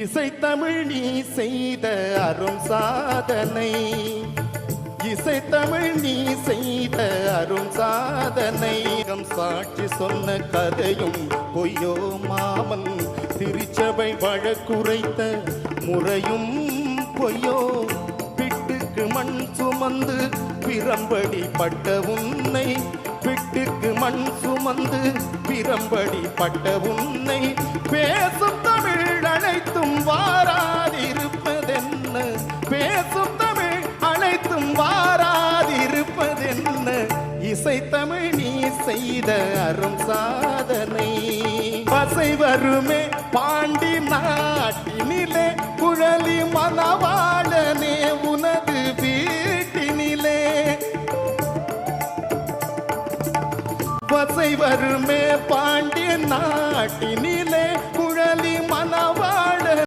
இசைத்தமிழ் நீ செய்த அரும் சாதனை, இசைத்தமிழ் நீ செய்த அரும் சாதனை. சாட்சி சொன்ன கதையும் பொய்யோ மாமன், திருச்சபை வழக்குரைத்த முறையும் பொய்யோ. பிட்டுக்கு மண் சுமந்து பிரம்படி பட்ட உன்னை, பிட்டுக்கு மண் சுமந்து பிரம்படி பட்ட உன்னை, பேசும் தமிழ் அனைத்தும் வாராதிருப்பதென்ன, பேசும் தமிழ் அனைத்தும் வாராதிருப்பதென்ன. இசைத்தமிழ் நீ செய்த அரும் சாதனை. பசை வருமே பாண்டி நாட்டினிலே, குழலி மணவாளனே உனது வீட்டினிலே. பசை வருமே பாண்டிய நாட்டினிலே,